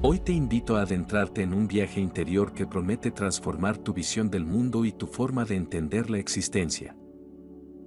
Hoy te invito a adentrarte en un viaje interior que promete transformar tu visión del mundo y tu forma de entender la existencia.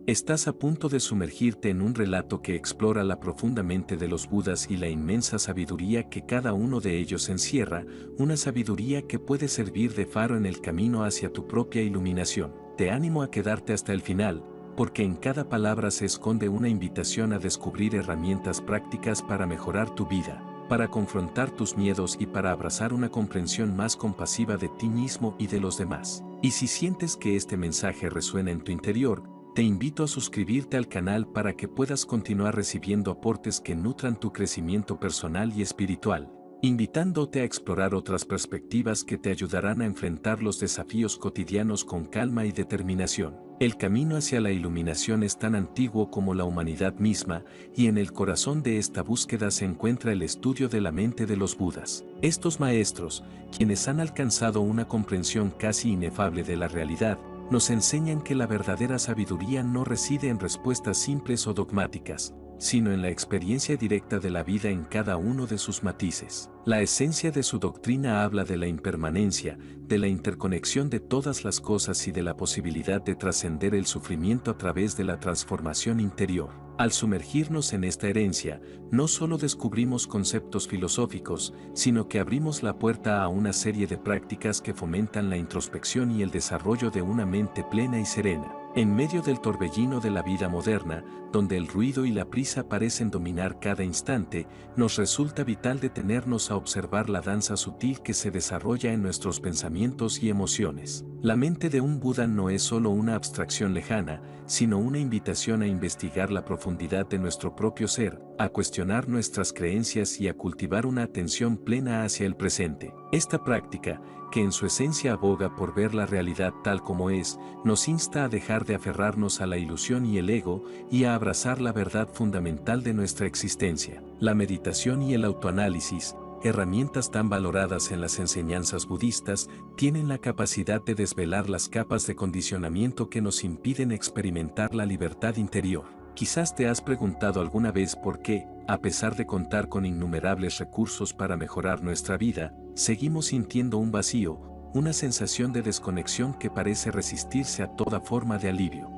Estás a punto de sumergirte en un relato que explora la profunda mente de los Budas y la inmensa sabiduría que cada uno de ellos encierra, una sabiduría que puede servir de faro en el camino hacia tu propia iluminación. Te animo a quedarte hasta el final, porque en cada palabra se esconde una invitación a descubrir herramientas prácticas para mejorar tu vida, para confrontar tus miedos y para abrazar una comprensión más compasiva de ti mismo y de los demás. Y si sientes que este mensaje resuena en tu interior, te invito a suscribirte al canal para que puedas continuar recibiendo aportes que nutran tu crecimiento personal y espiritual, invitándote a explorar otras perspectivas que te ayudarán a enfrentar los desafíos cotidianos con calma y determinación. El camino hacia la iluminación es tan antiguo como la humanidad misma, y en el corazón de esta búsqueda se encuentra el estudio de la mente de los Budas. Estos maestros, quienes han alcanzado una comprensión casi inefable de la realidad, nos enseñan que la verdadera sabiduría no reside en respuestas simples o dogmáticas, sino en la experiencia directa de la vida en cada uno de sus matices. La esencia de su doctrina habla de la impermanencia, de la interconexión de todas las cosas y de la posibilidad de trascender el sufrimiento a través de la transformación interior. Al sumergirnos en esta herencia, no solo descubrimos conceptos filosóficos, sino que abrimos la puerta a una serie de prácticas que fomentan la introspección y el desarrollo de una mente plena y serena. En medio del torbellino de la vida moderna, donde el ruido y la prisa parecen dominar cada instante, nos resulta vital detenernos a observar la danza sutil que se desarrolla en nuestros pensamientos y emociones. La mente de un Buda no es solo una abstracción lejana, sino una invitación a investigar la profundidad de nuestro propio ser, a cuestionar nuestras creencias y a cultivar una atención plena hacia el presente. Esta práctica, que en su esencia aboga por ver la realidad tal como es, nos insta a dejar de aferrarnos a la ilusión y el ego y a abrazar la verdad fundamental de nuestra existencia. La meditación y el autoanálisis, herramientas tan valoradas en las enseñanzas budistas, tienen la capacidad de desvelar las capas de condicionamiento que nos impiden experimentar la libertad interior. Quizás te has preguntado alguna vez por qué, a pesar de contar con innumerables recursos para mejorar nuestra vida, seguimos sintiendo un vacío, una sensación de desconexión que parece resistirse a toda forma de alivio.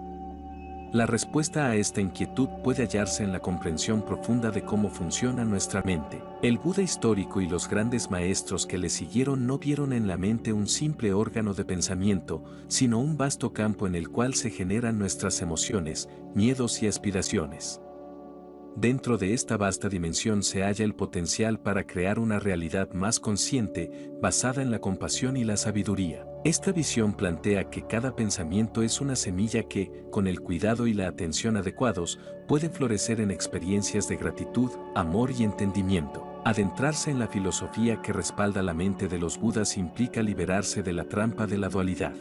La respuesta a esta inquietud puede hallarse en la comprensión profunda de cómo funciona nuestra mente. El Buda histórico y los grandes maestros que le siguieron no vieron en la mente un simple órgano de pensamiento, sino un vasto campo en el cual se generan nuestras emociones, miedos y aspiraciones. Dentro de esta vasta dimensión se halla el potencial para crear una realidad más consciente, basada en la compasión y la sabiduría. Esta visión plantea que cada pensamiento es una semilla que, con el cuidado y la atención adecuados, puede florecer en experiencias de gratitud, amor y entendimiento. Adentrarse en la filosofía que respalda la mente de los Budas implica liberarse de la trampa de la dualidad.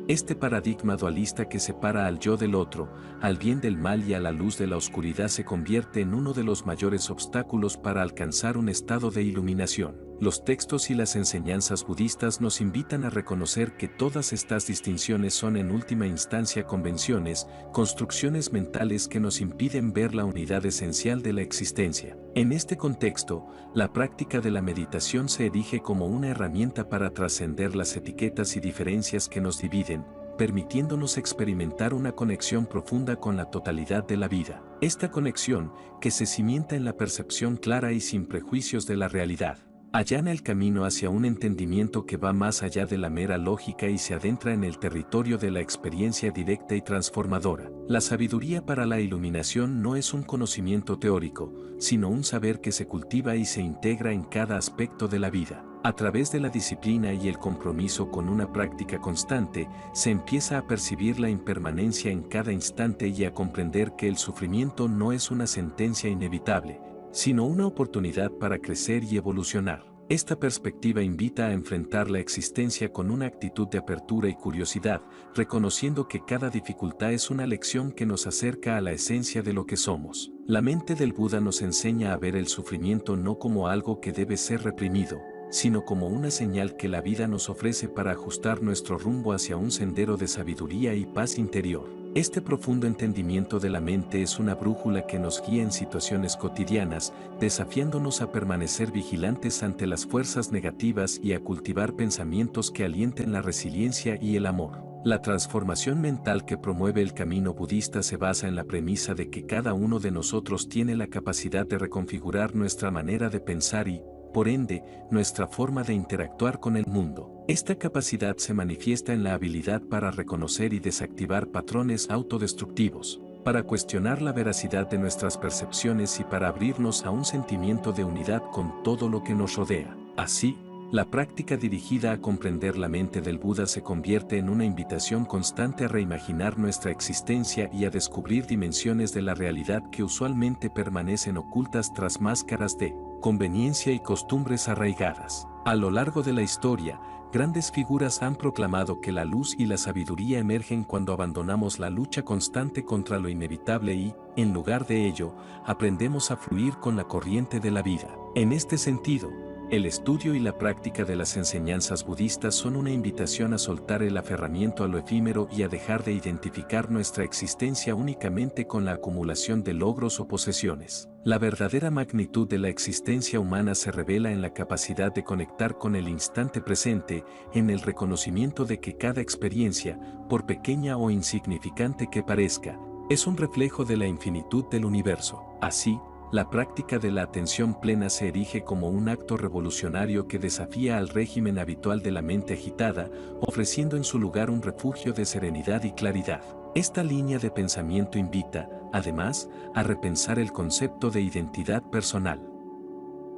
Este paradigma dualista que separa al yo del otro, al bien del mal y a la luz de la oscuridad se convierte en uno de los mayores obstáculos para alcanzar un estado de iluminación. Los textos y las enseñanzas budistas nos invitan a reconocer que todas estas distinciones son en última instancia convenciones, construcciones mentales que nos impiden ver la unidad esencial de la existencia. En este contexto, la práctica de la meditación se erige como una herramienta para trascender las etiquetas y diferencias que nos dividen, permitiéndonos experimentar una conexión profunda con la totalidad de la vida. Esta conexión, que se cimienta en la percepción clara y sin prejuicios de la realidad, allana el camino hacia un entendimiento que va más allá de la mera lógica y se adentra en el territorio de la experiencia directa y transformadora. La sabiduría para la iluminación no es un conocimiento teórico, sino un saber que se cultiva y se integra en cada aspecto de la vida. A través de la disciplina y el compromiso con una práctica constante, se empieza a percibir la impermanencia en cada instante y a comprender que el sufrimiento no es una sentencia inevitable, sino una oportunidad para crecer y evolucionar. Esta perspectiva invita a enfrentar la existencia con una actitud de apertura y curiosidad, reconociendo que cada dificultad es una lección que nos acerca a la esencia de lo que somos. La mente del Buda nos enseña a ver el sufrimiento no como algo que debe ser reprimido, sino como una señal que la vida nos ofrece para ajustar nuestro rumbo hacia un sendero de sabiduría y paz interior. Este profundo entendimiento de la mente es una brújula que nos guía en situaciones cotidianas, desafiándonos a permanecer vigilantes ante las fuerzas negativas y a cultivar pensamientos que alienten la resiliencia y el amor. La transformación mental que promueve el camino budista se basa en la premisa de que cada uno de nosotros tiene la capacidad de reconfigurar nuestra manera de pensar y, por ende, nuestra forma de interactuar con el mundo. Esta capacidad se manifiesta en la habilidad para reconocer y desactivar patrones autodestructivos, para cuestionar la veracidad de nuestras percepciones y para abrirnos a un sentimiento de unidad con todo lo que nos rodea. Así, la práctica dirigida a comprender la mente del Buda se convierte en una invitación constante a reimaginar nuestra existencia y a descubrir dimensiones de la realidad que usualmente permanecen ocultas tras máscaras de conveniencia y costumbres arraigadas. A lo largo de la historia, grandes figuras han proclamado que la luz y la sabiduría emergen cuando abandonamos la lucha constante contra lo inevitable y, en lugar de ello, aprendemos a fluir con la corriente de la vida. En este sentido, el estudio y la práctica de las enseñanzas budistas son una invitación a soltar el aferramiento a lo efímero y a dejar de identificar nuestra existencia únicamente con la acumulación de logros o posesiones. La verdadera magnitud de la existencia humana se revela en la capacidad de conectar con el instante presente, en el reconocimiento de que cada experiencia, por pequeña o insignificante que parezca, es un reflejo de la infinitud del universo. Así, la práctica de la atención plena se erige como un acto revolucionario que desafía al régimen habitual de la mente agitada, ofreciendo en su lugar un refugio de serenidad y claridad. Esta línea de pensamiento invita, además, a repensar el concepto de identidad personal.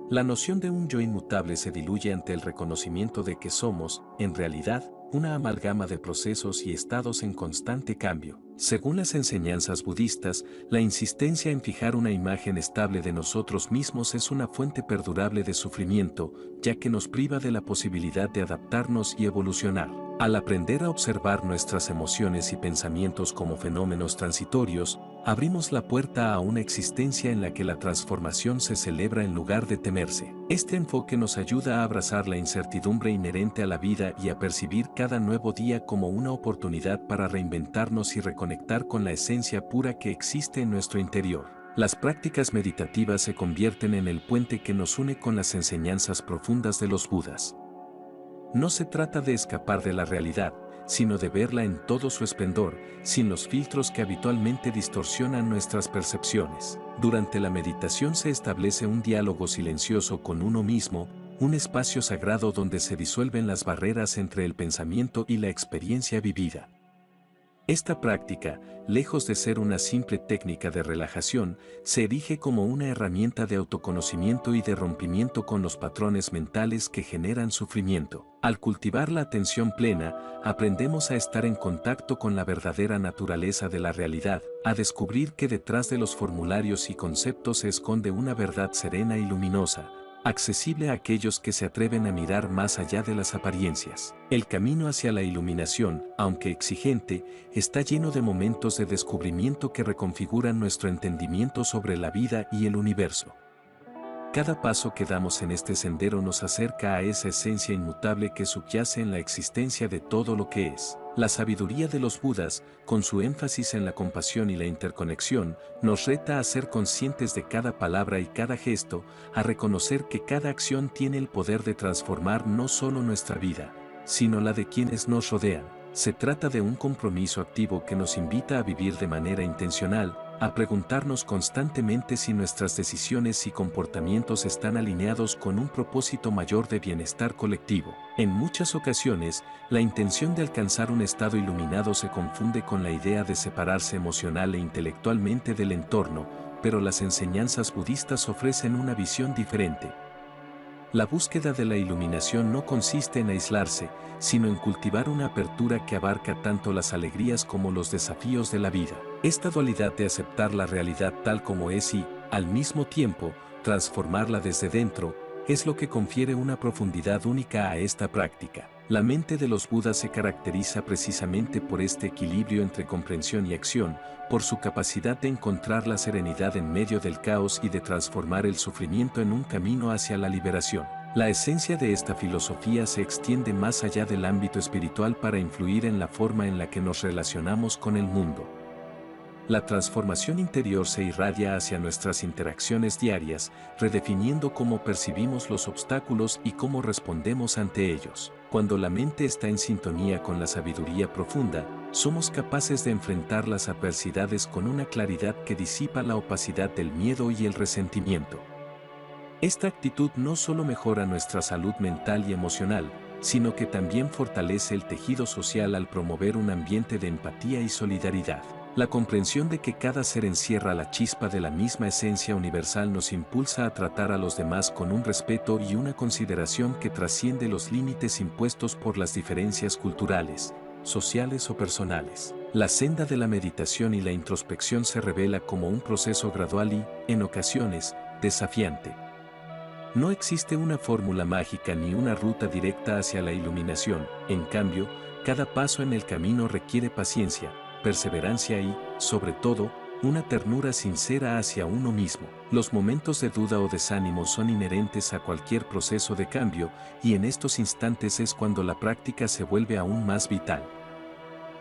La noción de un yo inmutable se diluye ante el reconocimiento de que somos, en realidad, una amalgama de procesos y estados en constante cambio. Según las enseñanzas budistas, la insistencia en fijar una imagen estable de nosotros mismos es una fuente perdurable de sufrimiento, ya que nos priva de la posibilidad de adaptarnos y evolucionar. Al aprender a observar nuestras emociones y pensamientos como fenómenos transitorios, abrimos la puerta a una existencia en la que la transformación se celebra en lugar de temerse. Este enfoque nos ayuda a abrazar la incertidumbre inherente a la vida y a percibir cada nuevo día como una oportunidad para reinventarnos y reconectar con la esencia pura que existe en nuestro interior. Las prácticas meditativas se convierten en el puente que nos une con las enseñanzas profundas de los Budas. No se trata de escapar de la realidad, sino de verla en todo su esplendor, sin los filtros que habitualmente distorsionan nuestras percepciones. Durante la meditación se establece un diálogo silencioso con uno mismo, un espacio sagrado donde se disuelven las barreras entre el pensamiento y la experiencia vivida. Esta práctica, lejos de ser una simple técnica de relajación, se erige como una herramienta de autoconocimiento y de rompimiento con los patrones mentales que generan sufrimiento. Al cultivar la atención plena, aprendemos a estar en contacto con la verdadera naturaleza de la realidad, a descubrir que detrás de los formularios y conceptos se esconde una verdad serena y luminosa, accesible a aquellos que se atreven a mirar más allá de las apariencias. El camino hacia la iluminación, aunque exigente, está lleno de momentos de descubrimiento que reconfiguran nuestro entendimiento sobre la vida y el universo. Cada paso que damos en este sendero nos acerca a esa esencia inmutable que subyace en la existencia de todo lo que es. La sabiduría de los Budas, con su énfasis en la compasión y la interconexión, nos reta a ser conscientes de cada palabra y cada gesto, a reconocer que cada acción tiene el poder de transformar no solo nuestra vida, sino la de quienes nos rodean. Se trata de un compromiso activo que nos invita a vivir de manera intencional, a preguntarnos constantemente si nuestras decisiones y comportamientos están alineados con un propósito mayor de bienestar colectivo. En muchas ocasiones, la intención de alcanzar un estado iluminado se confunde con la idea de separarse emocional e intelectualmente del entorno, pero las enseñanzas budistas ofrecen una visión diferente. La búsqueda de la iluminación no consiste en aislarse, sino en cultivar una apertura que abarca tanto las alegrías como los desafíos de la vida. Esta dualidad de aceptar la realidad tal como es y, al mismo tiempo, transformarla desde dentro, es lo que confiere una profundidad única a esta práctica. La mente de los Budas se caracteriza precisamente por este equilibrio entre comprensión y acción, por su capacidad de encontrar la serenidad en medio del caos y de transformar el sufrimiento en un camino hacia la liberación. La esencia de esta filosofía se extiende más allá del ámbito espiritual para influir en la forma en la que nos relacionamos con el mundo. La transformación interior se irradia hacia nuestras interacciones diarias, redefiniendo cómo percibimos los obstáculos y cómo respondemos ante ellos. Cuando la mente está en sintonía con la sabiduría profunda, somos capaces de enfrentar las adversidades con una claridad que disipa la opacidad del miedo y el resentimiento. Esta actitud no solo mejora nuestra salud mental y emocional, sino que también fortalece el tejido social al promover un ambiente de empatía y solidaridad. La comprensión de que cada ser encierra la chispa de la misma esencia universal nos impulsa a tratar a los demás con un respeto y una consideración que trasciende los límites impuestos por las diferencias culturales, sociales o personales. La senda de la meditación y la introspección se revela como un proceso gradual y, en ocasiones, desafiante. No existe una fórmula mágica ni una ruta directa hacia la iluminación, en cambio, cada paso en el camino requiere paciencia, perseverancia y, sobre todo, una ternura sincera hacia uno mismo. Los momentos de duda o desánimo son inherentes a cualquier proceso de cambio, y en estos instantes es cuando la práctica se vuelve aún más vital.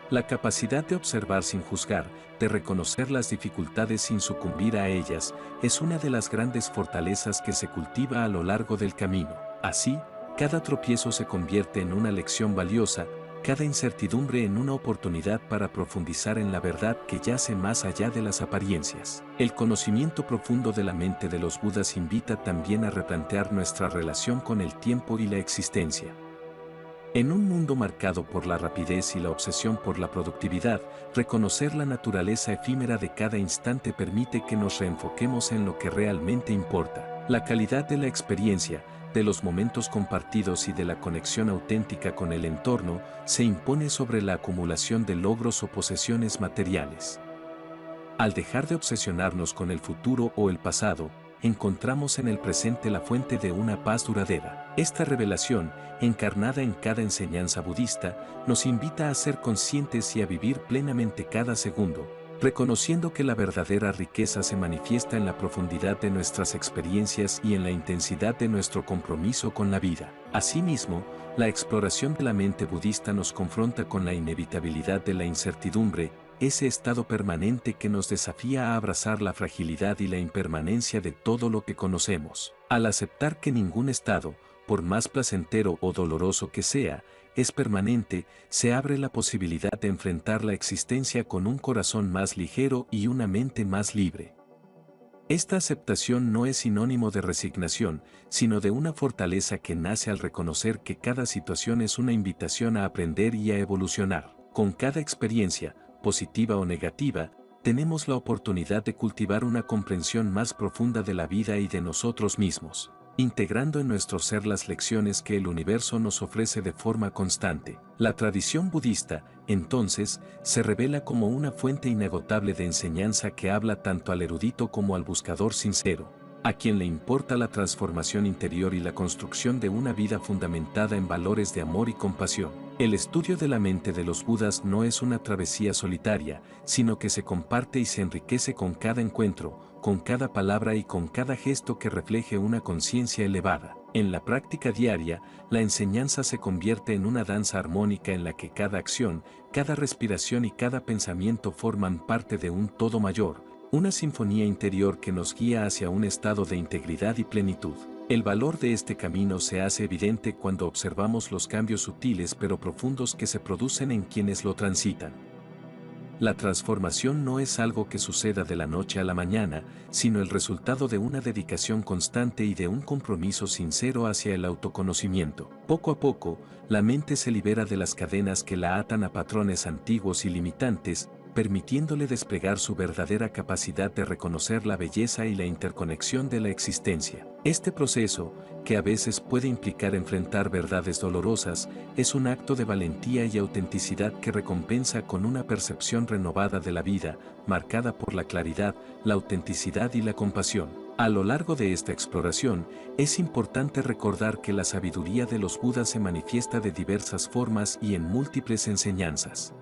La capacidad de observar sin juzgar, de reconocer las dificultades sin sucumbir a ellas, es una de las grandes fortalezas que se cultiva a lo largo del camino. Así, cada tropiezo se convierte en una lección valiosa, cada incertidumbre en una oportunidad para profundizar en la verdad que yace más allá de las apariencias. El conocimiento profundo de la mente de los Budas invita también a replantear nuestra relación con el tiempo y la existencia. En un mundo marcado por la rapidez y la obsesión por la productividad, reconocer la naturaleza efímera de cada instante permite que nos reenfoquemos en lo que realmente importa. La calidad de la experiencia, de los momentos compartidos y de la conexión auténtica con el entorno se impone sobre la acumulación de logros o posesiones materiales. Al dejar de obsesionarnos con el futuro o el pasado, encontramos en el presente la fuente de una paz duradera. Esta revelación, encarnada en cada enseñanza budista, nos invita a ser conscientes y a vivir plenamente cada segundo, reconociendo que la verdadera riqueza se manifiesta en la profundidad de nuestras experiencias y en la intensidad de nuestro compromiso con la vida. Asimismo, la exploración de la mente budista nos confronta con la inevitabilidad de la incertidumbre, ese estado permanente que nos desafía a abrazar la fragilidad y la impermanencia de todo lo que conocemos. Al aceptar que ningún estado, por más placentero o doloroso que sea, es permanente, se abre la posibilidad de enfrentar la existencia con un corazón más ligero y una mente más libre. Esta aceptación no es sinónimo de resignación, sino de una fortaleza que nace al reconocer que cada situación es una invitación a aprender y a evolucionar. Con cada experiencia, positiva o negativa, tenemos la oportunidad de cultivar una comprensión más profunda de la vida y de nosotros mismos, integrando en nuestro ser las lecciones que el universo nos ofrece de forma constante. La tradición budista, entonces, se revela como una fuente inagotable de enseñanza que habla tanto al erudito como al buscador sincero, a quien le importa la transformación interior y la construcción de una vida fundamentada en valores de amor y compasión. El estudio de la mente de los Budas no es una travesía solitaria, sino que se comparte y se enriquece con cada encuentro, con cada palabra y con cada gesto que refleje una conciencia elevada. En la práctica diaria, la enseñanza se convierte en una danza armónica en la que cada acción, cada respiración y cada pensamiento forman parte de un todo mayor, una sinfonía interior que nos guía hacia un estado de integridad y plenitud. El valor de este camino se hace evidente cuando observamos los cambios sutiles pero profundos que se producen en quienes lo transitan. La transformación no es algo que suceda de la noche a la mañana, sino el resultado de una dedicación constante y de un compromiso sincero hacia el autoconocimiento. Poco a poco, la mente se libera de las cadenas que la atan a patrones antiguos y limitantes, permitiéndole desplegar su verdadera capacidad de reconocer la belleza y la interconexión de la existencia. Este proceso, que a veces puede implicar enfrentar verdades dolorosas, es un acto de valentía y autenticidad que recompensa con una percepción renovada de la vida, marcada por la claridad, la autenticidad y la compasión. A lo largo de esta exploración, es importante recordar que la sabiduría de los Budas se manifiesta de diversas formas y en múltiples enseñanzas.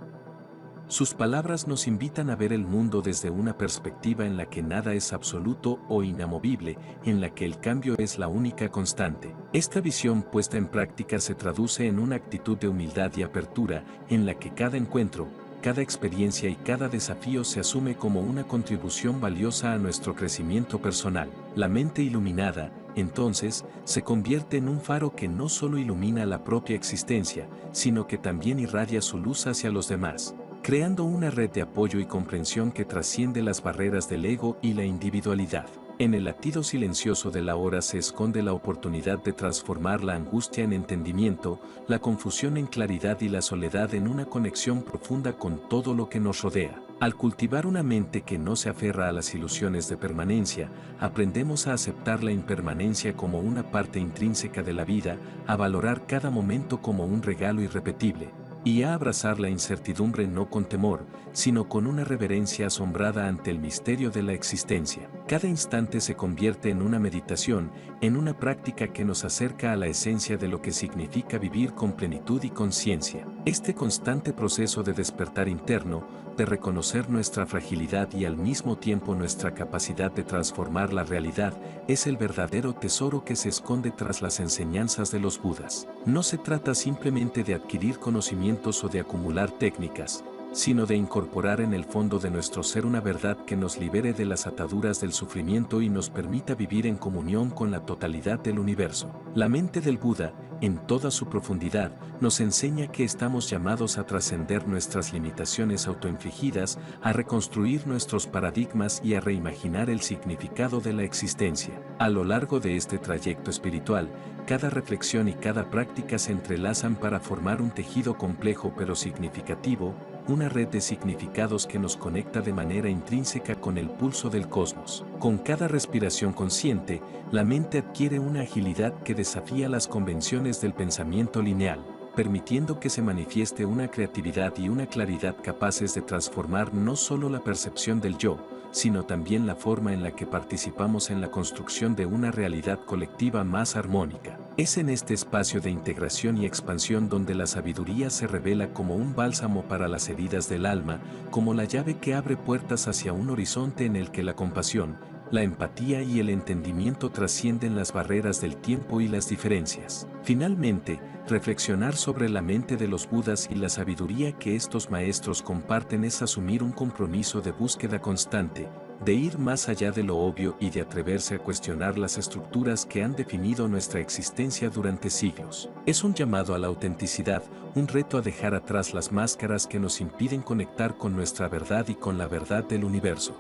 Sus palabras nos invitan a ver el mundo desde una perspectiva en la que nada es absoluto o inamovible, en la que el cambio es la única constante. Esta visión puesta en práctica se traduce en una actitud de humildad y apertura, en la que cada encuentro, cada experiencia y cada desafío se asume como una contribución valiosa a nuestro crecimiento personal. La mente iluminada, entonces, se convierte en un faro que no solo ilumina la propia existencia, sino que también irradia su luz hacia los demás, creando una red de apoyo y comprensión que trasciende las barreras del ego y la individualidad. En el latido silencioso de la hora se esconde la oportunidad de transformar la angustia en entendimiento, la confusión en claridad y la soledad en una conexión profunda con todo lo que nos rodea. Al cultivar una mente que no se aferra a las ilusiones de permanencia, aprendemos a aceptar la impermanencia como una parte intrínseca de la vida, a valorar cada momento como un regalo irrepetible, y a abrazar la incertidumbre no con temor, sino con una reverencia asombrada ante el misterio de la existencia. Cada instante se convierte en una meditación, en una práctica que nos acerca a la esencia de lo que significa vivir con plenitud y conciencia. Este constante proceso de despertar interno, de reconocer nuestra fragilidad y al mismo tiempo nuestra capacidad de transformar la realidad, es el verdadero tesoro que se esconde tras las enseñanzas de los Budas. No se trata simplemente de adquirir conocimientos o de acumular técnicas, sino de incorporar en el fondo de nuestro ser una verdad que nos libere de las ataduras del sufrimiento y nos permita vivir en comunión con la totalidad del universo. La mente del Buda, en toda su profundidad, nos enseña que estamos llamados a trascender nuestras limitaciones autoinfligidas, a reconstruir nuestros paradigmas y a reimaginar el significado de la existencia. A lo largo de este trayecto espiritual, cada reflexión y cada práctica se entrelazan para formar un tejido complejo pero significativo, una red de significados que nos conecta de manera intrínseca con el pulso del cosmos. Con cada respiración consciente, la mente adquiere una agilidad que desafía las convenciones del pensamiento lineal, permitiendo que se manifieste una creatividad y una claridad capaces de transformar no solo la percepción del yo, sino también la forma en la que participamos en la construcción de una realidad colectiva más armónica. Es en este espacio de integración y expansión donde la sabiduría se revela como un bálsamo para las heridas del alma, como la llave que abre puertas hacia un horizonte en el que la compasión, la empatía y el entendimiento trascienden las barreras del tiempo y las diferencias. Finalmente, reflexionar sobre la mente de los Budas y la sabiduría que estos maestros comparten es asumir un compromiso de búsqueda constante, de ir más allá de lo obvio y de atreverse a cuestionar las estructuras que han definido nuestra existencia durante siglos. Es un llamado a la autenticidad, un reto a dejar atrás las máscaras que nos impiden conectar con nuestra verdad y con la verdad del universo.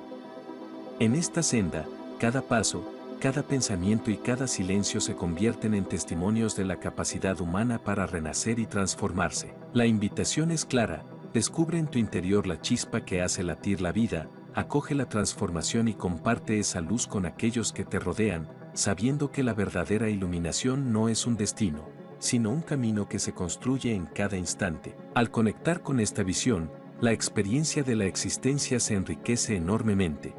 En esta senda, cada paso, cada pensamiento y cada silencio se convierten en testimonios de la capacidad humana para renacer y transformarse. La invitación es clara: descubre en tu interior la chispa que hace latir la vida, acoge la transformación y comparte esa luz con aquellos que te rodean, sabiendo que la verdadera iluminación no es un destino, sino un camino que se construye en cada instante. Al conectar con esta visión, la experiencia de la existencia se enriquece enormemente.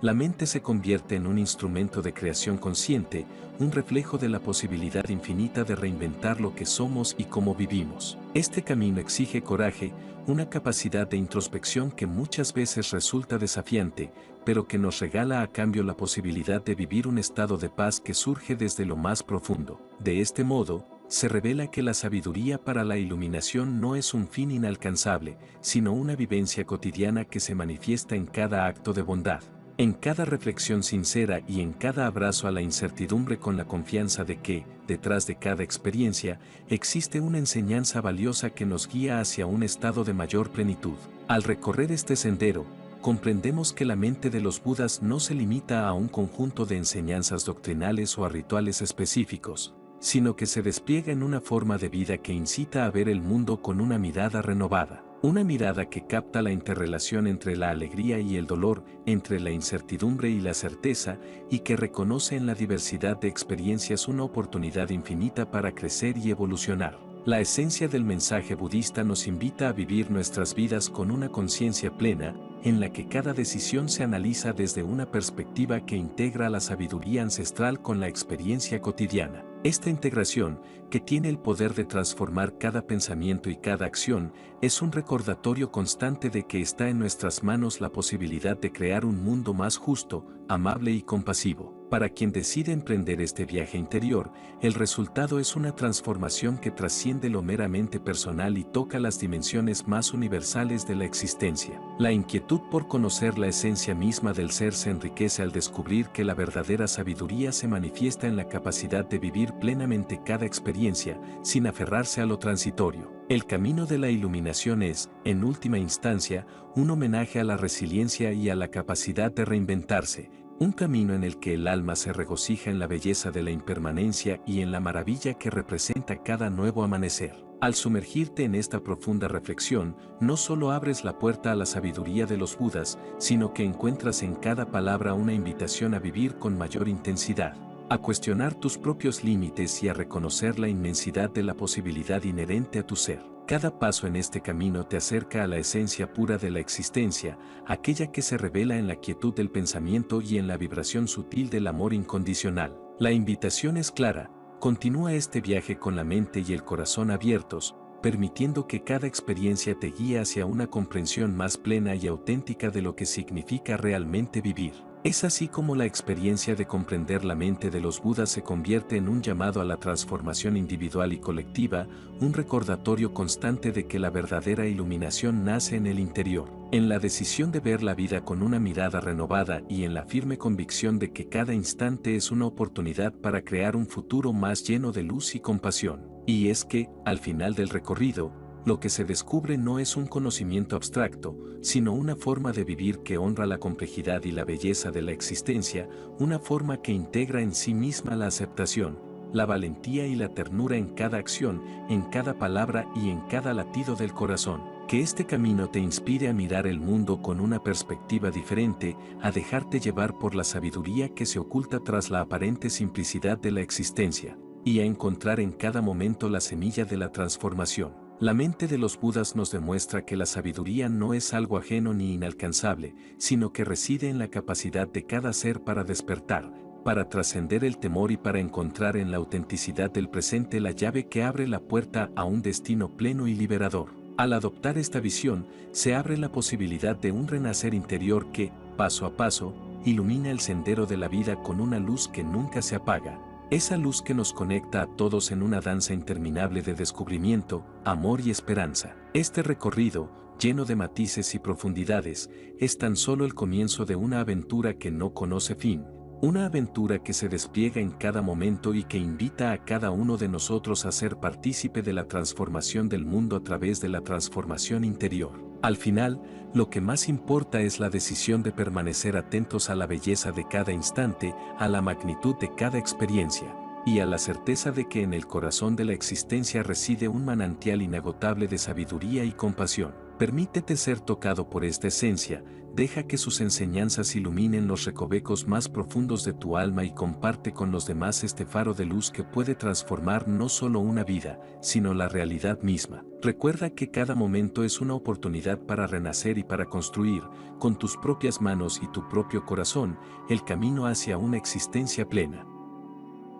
La mente se convierte en un instrumento de creación consciente, un reflejo de la posibilidad infinita de reinventar lo que somos y cómo vivimos. Este camino exige coraje, una capacidad de introspección que muchas veces resulta desafiante, pero que nos regala a cambio la posibilidad de vivir un estado de paz que surge desde lo más profundo. De este modo, se revela que la sabiduría para la iluminación no es un fin inalcanzable, sino una vivencia cotidiana que se manifiesta en cada acto de bondad, en cada reflexión sincera y en cada abrazo a la incertidumbre, con la confianza de que, detrás de cada experiencia, existe una enseñanza valiosa que nos guía hacia un estado de mayor plenitud. Al recorrer este sendero, comprendemos que la mente de los Budas no se limita a un conjunto de enseñanzas doctrinales o a rituales específicos, sino que se despliega en una forma de vida que incita a ver el mundo con una mirada renovada. Una mirada que capta la interrelación entre la alegría y el dolor, entre la incertidumbre y la certeza, y que reconoce en la diversidad de experiencias una oportunidad infinita para crecer y evolucionar. La esencia del mensaje budista nos invita a vivir nuestras vidas con una conciencia plena, en la que cada decisión se analiza desde una perspectiva que integra la sabiduría ancestral con la experiencia cotidiana. Esta integración, que tiene el poder de transformar cada pensamiento y cada acción, es un recordatorio constante de que está en nuestras manos la posibilidad de crear un mundo más justo, amable y compasivo. Para quien decide emprender este viaje interior, el resultado es una transformación que trasciende lo meramente personal y toca las dimensiones más universales de la existencia. La inquietud por conocer la esencia misma del ser se enriquece al descubrir que la verdadera sabiduría se manifiesta en la capacidad de vivir plenamente cada experiencia, sin aferrarse a lo transitorio. El camino de la iluminación es, en última instancia, un homenaje a la resiliencia y a la capacidad de reinventarse, un camino en el que el alma se regocija en la belleza de la impermanencia y en la maravilla que representa cada nuevo amanecer. Al sumergirte en esta profunda reflexión, no solo abres la puerta a la sabiduría de los Budas, sino que encuentras en cada palabra una invitación a vivir con mayor intensidad, a cuestionar tus propios límites y a reconocer la inmensidad de la posibilidad inherente a tu ser. Cada paso en este camino te acerca a la esencia pura de la existencia, aquella que se revela en la quietud del pensamiento y en la vibración sutil del amor incondicional. La invitación es clara: continúa este viaje con la mente y el corazón abiertos, permitiendo que cada experiencia te guíe hacia una comprensión más plena y auténtica de lo que significa realmente vivir. Es así como la experiencia de comprender la mente de los Budas se convierte en un llamado a la transformación individual y colectiva, un recordatorio constante de que la verdadera iluminación nace en el interior, en la decisión de ver la vida con una mirada renovada y en la firme convicción de que cada instante es una oportunidad para crear un futuro más lleno de luz y compasión. Y es que, al final del recorrido, lo que se descubre no es un conocimiento abstracto, sino una forma de vivir que honra la complejidad y la belleza de la existencia, una forma que integra en sí misma la aceptación, la valentía y la ternura en cada acción, en cada palabra y en cada latido del corazón. Que este camino te inspire a mirar el mundo con una perspectiva diferente, a dejarte llevar por la sabiduría que se oculta tras la aparente simplicidad de la existencia, y a encontrar en cada momento la semilla de la transformación. La mente de los Budas nos demuestra que la sabiduría no es algo ajeno ni inalcanzable, sino que reside en la capacidad de cada ser para despertar, para trascender el temor y para encontrar en la autenticidad del presente la llave que abre la puerta a un destino pleno y liberador. Al adoptar esta visión, se abre la posibilidad de un renacer interior que, paso a paso, ilumina el sendero de la vida con una luz que nunca se apaga. Esa luz que nos conecta a todos en una danza interminable de descubrimiento, amor y esperanza. Este recorrido, lleno de matices y profundidades, es tan solo el comienzo de una aventura que no conoce fin. Una aventura que se despliega en cada momento y que invita a cada uno de nosotros a ser partícipe de la transformación del mundo a través de la transformación interior. Al final, lo que más importa es la decisión de permanecer atentos a la belleza de cada instante, a la magnitud de cada experiencia, y a la certeza de que en el corazón de la existencia reside un manantial inagotable de sabiduría y compasión. Permítete ser tocado por esta esencia, deja que sus enseñanzas iluminen los recovecos más profundos de tu alma y comparte con los demás este faro de luz que puede transformar no solo una vida, sino la realidad misma. Recuerda que cada momento es una oportunidad para renacer y para construir, con tus propias manos y tu propio corazón, el camino hacia una existencia plena.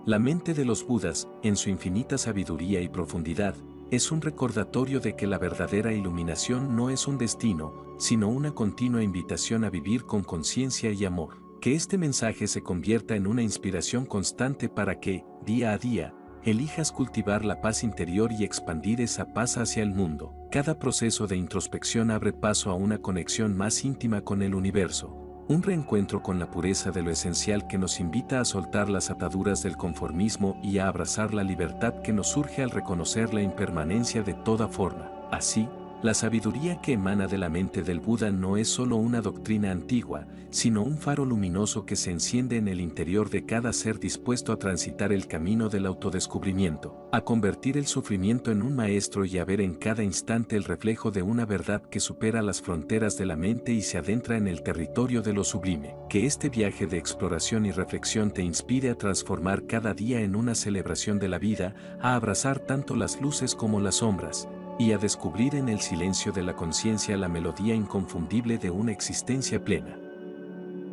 La mente de los Budas, en su infinita sabiduría y profundidad, es un recordatorio de que la verdadera iluminación no es un destino, sino una continua invitación a vivir con conciencia y amor. Que este mensaje se convierta en una inspiración constante para que, día a día, elijas cultivar la paz interior y expandir esa paz hacia el mundo. Cada proceso de introspección abre paso a una conexión más íntima con el universo. Un reencuentro con la pureza de lo esencial que nos invita a soltar las ataduras del conformismo y a abrazar la libertad que nos surge al reconocer la impermanencia de toda forma. Así, la sabiduría que emana de la mente del Buda no es solo una doctrina antigua, sino un faro luminoso que se enciende en el interior de cada ser dispuesto a transitar el camino del autodescubrimiento, a convertir el sufrimiento en un maestro y a ver en cada instante el reflejo de una verdad que supera las fronteras de la mente y se adentra en el territorio de lo sublime. Que este viaje de exploración y reflexión te inspire a transformar cada día en una celebración de la vida, a abrazar tanto las luces como las sombras, y a descubrir en el silencio de la conciencia la melodía inconfundible de una existencia plena.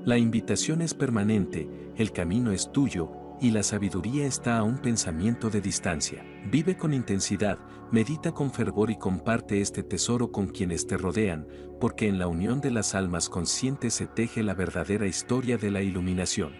La invitación es permanente, el camino es tuyo, y la sabiduría está a un pensamiento de distancia. Vive con intensidad, medita con fervor y comparte este tesoro con quienes te rodean, porque en la unión de las almas conscientes se teje la verdadera historia de la iluminación.